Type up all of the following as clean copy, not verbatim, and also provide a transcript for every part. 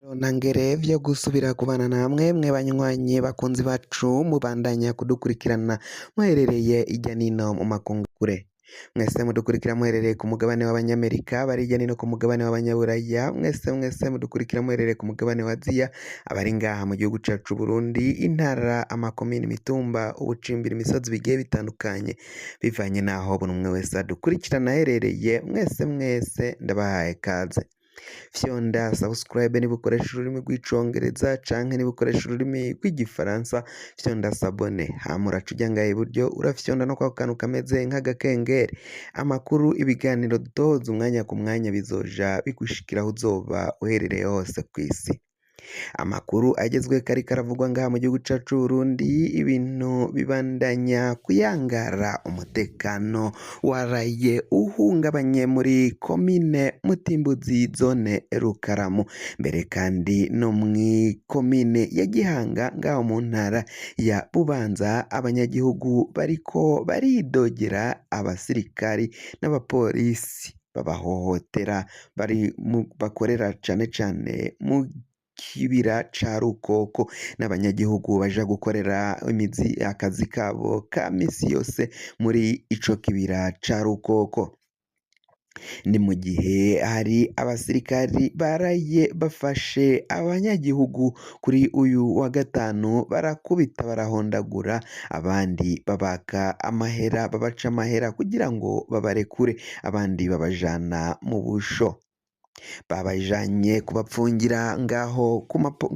Ntangere vyo gusubira kubana namwe mwe banywanyi bakunzi bacu mubandanya kudukurikirana muherereye irya nino mu makungu kure. Mwese mudukurikira muherereye ku mugabane w'abanyamerika, bari irya nino ku mugabane w'abanyaburaya, mwese mudukurikira muherereye ku mugabane wa Aziya, abari ngaha mu gihugu cacu Burundi, intara, amakomine, imitumba, ubucimbiri, imisozi bigiye bitandukanye, bivanye naho buri umwe wese adukurikirana aherereye, mwese ndabahaye kaze. Fyonda subscribe niba ukoresha ururimi rw'icongereza canke niba ukoresha ururimi rw'igifaransa, fyonda sabone hama uraca uja ngaha iburyo urafyonda no kwako kantu kameze nk'agakengeri. Amakuru, ibiganiro dutoza umwanya ku mwanya bizoja bigushikira aho uzoba uherereye hose kw'isi. Amakuru agezweho ariko aravugwa ngaha mu gihugu cacu Burundi, ibintu bibandanya kuyangara, umutekano waraye uhungabanye muri komine Mutimbuzi zone Rukaramu, mbere kandi no mw'ikomine ya Gihanga ngaho mu ntara ya Bubanza, abanyagihugu bariko baridogera abasirikari n'abapolisi babahohotera, bakorera cane cane mu kibira ca Rukoko, n'abanyagihugu baja gukorera akazi kabo ka misi yose muri ico kibira ca Rukoko. Ni mu gihe hari abasirikari baraye bafashe abanyagihugu kuri uyu wa gatanu, barakubita barahondagura, abandi babaka amahera, babaca amahera kugira ngo babarekure, abandi babajana mu busho. Babajanye kubapfungira ngaho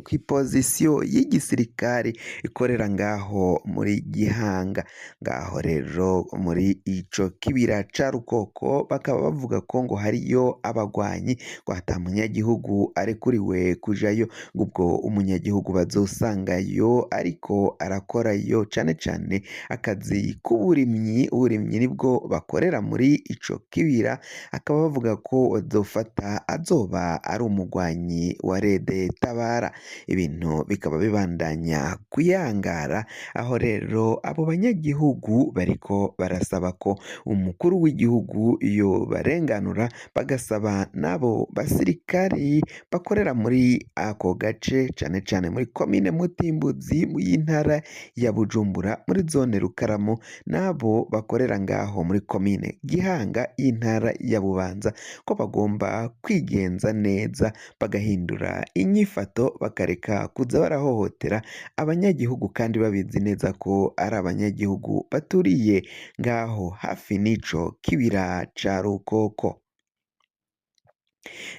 kw'ipozisiyo y'igisirikare ikorera ngaho muri Gihanga. Ngaho rero muri ico kibira ca Rukoko bakaba bavuga ko ngo hariyo abagwanyi, ngo ata munyagihugu arekuriwe kujayo, ngo ubwo umunyagihugu bazosangayo ariko arakorayo cane cane akazi k'uburimyi, uburimyi nibwo bakorera muri ico kibira, akaba bavuga ko bazofata azoba ari umugwanyi wa Rede Tabara. Ibintu bikaba bibandanya kuyangara, aho rero abo banyagihugu bariko barasaba ko umukuru w'igihugu yobarenganura, bagasaba n'abo basirikari bakorera muri ako gace cane cane muri komine Mutimbuzi y'intara ya Bujumbura muri zone Rukaramu, n'abo bakorera ngaho muri komine Gihanga y'intara ya Bubanza, ko bagomba kwigenza neza bagahindura inyifato, bakareka kuza barahohotera abanyagihugu kandi babizi neza ko ari abanyagihugu baturiye ngaho hafi n'ico kibira ca Rukoko.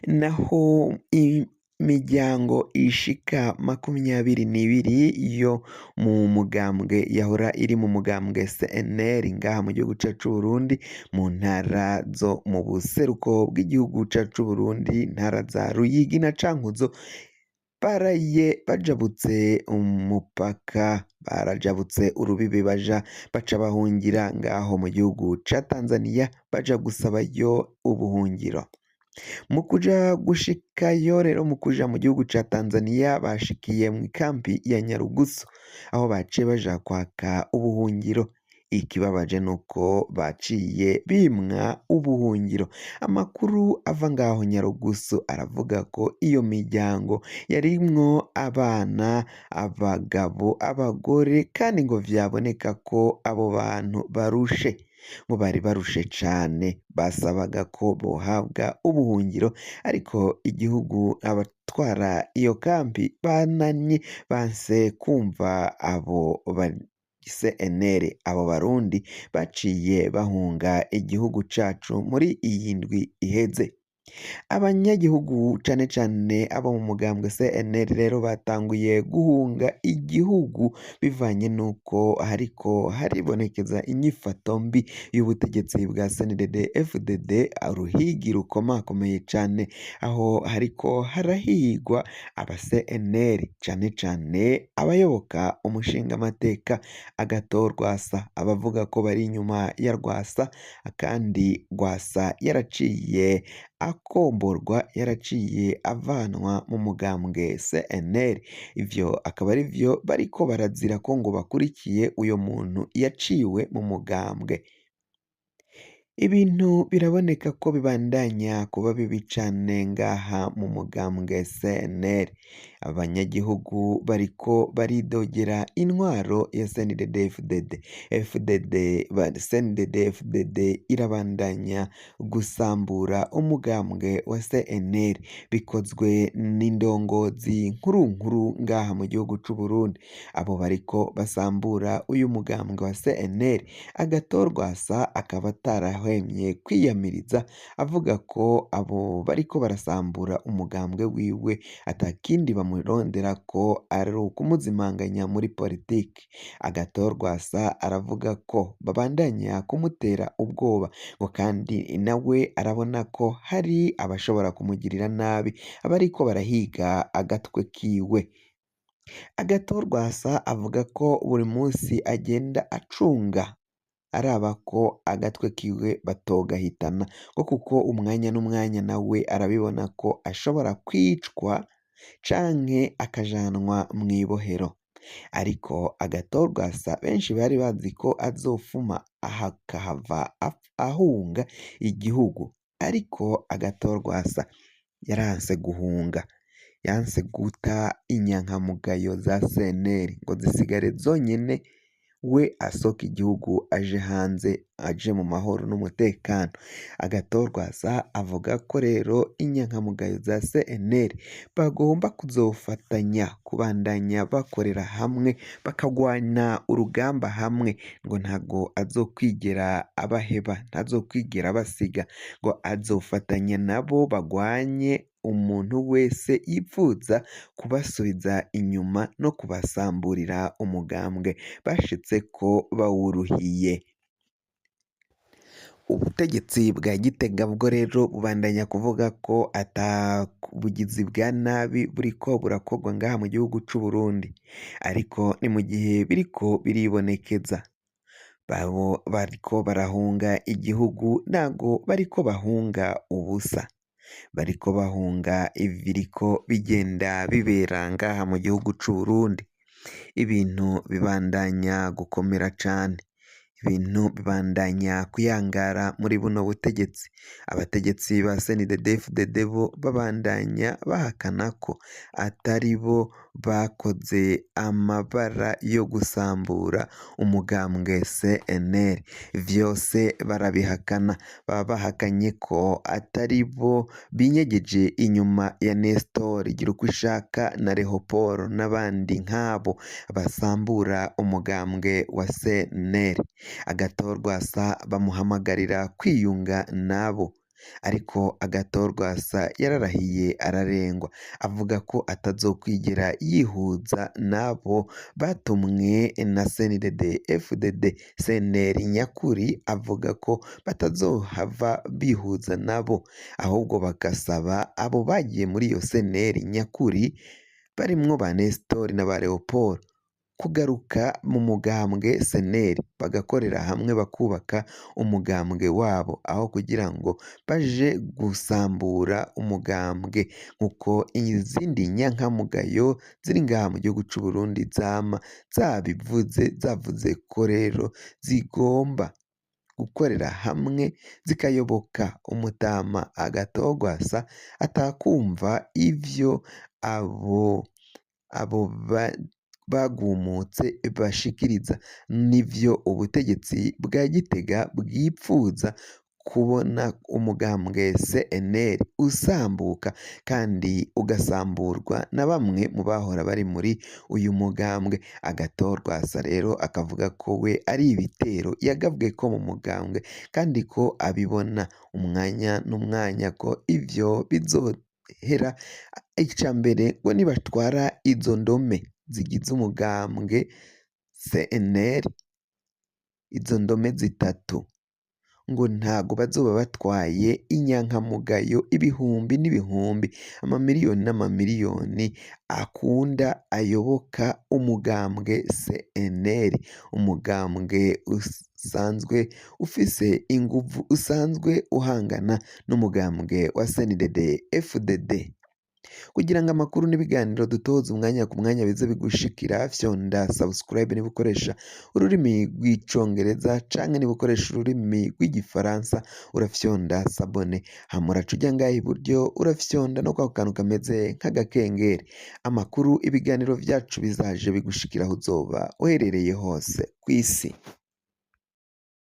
Naho imiryango ishika 22 yo mu mugambwe yahora iri mu mugambwe CNL ngaha mu gihugu cacu Burundi, mu ntara zo mu buseruko bw'igihugu cacu Burundi, ntara za Ruyigi na Cankuzo, baraye bajabutse umupaka, barajabutse urubibe baca bahungira ngaho mu gihugu ca Tanzania, baja gusabayo ubuhungiro. Mu kuja gushikayo rero, mu kuja mu gihugu ca Tanzania bashikiye mw'ikambi ya Nyarugusu, aho baciye baja kwaka ubuhungiro. Ikibabaje nuko baciye bimwa ubuhungiro. Amakuru ava ngaho Nyarugusu aravuga ko iyo miryango yarimwo abana, abagabo, abagore, kandi ngo vyaboneka ko abo bantu barushe, ngo bari barushe cane, basabaga ko bohabwa ubuhungiro, ariko igihugu, abatwara iyo kambi bananye, banse kumva abo CNL, abo barundi baciye bahunga igihugu cacu muri iyi ndwi iheze. Abanyagihugu cane cane abo mu mugambwe CNL rero batanguye guhunga igihugu, bivanye nuko hariko haribonekeza inyifato mbi y'ubutegetsi bwa CNDD FDD, uruhigi rukomakomeye cane, aho hariko harahigwa aba CNL, cane cane abayoboka umushingamateka Agathon Rwasa, abavuga ko bari inyuma ya Rwasa, kandi Rwasa yaraciye akomborwa, yaraciye avanwa mu mugambwe CNL. Ivyo akaba ari vyo bariko barazira ko ngo bakurikiye uyo muntu yaciwe mu mugambwe. Ibintu biraboneka ko bibandanya kuba bibi cane ngaha mu mugambwe CNL. Abanyagihugu bariko baridogera intwaro ya CNDD-FDD. CNDD-FDD irabandanya gusambura umugambwe wa CNL, bikozwe n'indongozi nkuru nkuru ngaha mu gihugu c'Uburundi. Abo bariko basambura uyu mugambwe wa CNL, Agathon Rwasa akaba atarahwemye kwiyamiriza avuga ko abo bariko barasambura umugambwe wiwe atakindi bamuronderako ari ukumuzimanganya muri politiki. Agathon Rwasa aravuga ko babandanya kumutera ubwoba, ngo kandi nawe arabona ko hari abashobora kumugirira nabi abariko barahiga agatwe kiwe. Agathon Rwasa avuga ko buri munsi agenda acunga araba ko agatwe kiwe batogahitana, ngo kuko umwanya n'umwanya nawe arabibona ko ashobora kwicwa canke akajanwa mw'ibohero. Ariko Agathon Rwasa benshi bari bazi ko azofuma akahava ahunga igihugu, ariko Agathon Rwasa yaranse guhunga, yanse guta inyankamugayo za CNL ngo zisigare zonyene, we asohoka igihugu aje hanze, aje mu mahoro n'umutekano. Agathon Rwasa avuga ko rero inyankamugayo za CNL bagomba kuzofatanya kubandanya bakorera hamwe, bakagwana urugamba hamwe, ngo ntago azokwigera abaheba, ntazokwigera abasiga, ngo azofatanya nabo bagwanye umuntu wese yipfuza kubasubiza inyuma no kubasamburira umugambwe bashitseko bawuruhiye. Ubutegetsi bwa Gitega bwo rero bubandanya kuvuga ko ata bugizi bwa nabi buriko burakorwa ngaha mu gihugu c'Uburundi, ariko ni mu gihe biriko biribonekeza. Babo bariko barahunga igihugu ntago bariko bahunga ubusa, bariko bahunga ibiriko bigenda bibera ngaha mu gihugu c'Uburundi. Ibintu bibandanya gukomera cane, ibintu bibandanya kuyangara muri buno butegetsi. Abategetsi ba CNDD-FDD bo babandanya bahakana ko atari bo bakoze amabara yo gusambura umugambwe CNL. Vyose barabihakana, baba bahakanye ko atari bo binyegeje inyuma ya Nestor Girukishaka na Leopold n'abandi nk'abo basambura umugambwe wa CNL. Agathon Rwasa bamuhamagarira kwiyunga nabo, ariko Agathon Rwasa yararahiye ararengwa, avuga ko atazokwigera yihuza nabo batumwe na CNDD-FDD. CNL nyakuri avuga ko batazohava bihuza nabo, ahubwo bagasaba abo bagiye muri iyo CNL nyakuri barimwo ba Nestor na ba Leopold kugaruka mu mugambwe CNL, bagakorera hamwe bakubaka umugambwe wabo, aho kugira ngo baje gusambura umugambwe nkuko izindi nyankamugayo ziri ngaha mu gihugu c'Uburundi zama zavuze ko rero zigomba gukorera hamwe zikayoboka umutama Agathon Rwasa, atakumva ivyo abo bagumutse bashikiriza, nivyo ubutegetsi bwa Gitega bwipfuza kubona umugambwe CNL usambuka kandi ugasamburwa na bamwe mu bahora bari muri uyu mugambwe. Agathon Rwasa rero akavuga ko we ari ibitero yagabwe ko mu mugambwe, kandi ko abibona umwanya n'umwanya ko ivyo bizohera. Ica mbere ngo nibatwara izo ndome zigize umugambwe CNL, izo ndome zitatu, ngo ntago bazoba batwaye inyankamugayo ibihumbi n'ibihumbi, amamiliyoni n'amamiliyoni akunda ayoboka umugambwe CNL, umugambwe usanzwe ufise inguvu, usanzwe uhangana n'umugambwe wa CNDD-FDD. kugira ngo amakuru n'ibiganiro dutoza umwanya ku mwanya bize bigushikira fyonda subscribe niba ukoresha ururimi rw'icongereza canke niba ukoresha ururimi rw'igifaransa urafyonda sabone hama uraca uja ngaha iburyo urafyonda no kwa kantu kameze nk'agakengeri amakuru ibiganiro vyacu bizaje bigushikira aho uzoba uherereye hose kw'isi.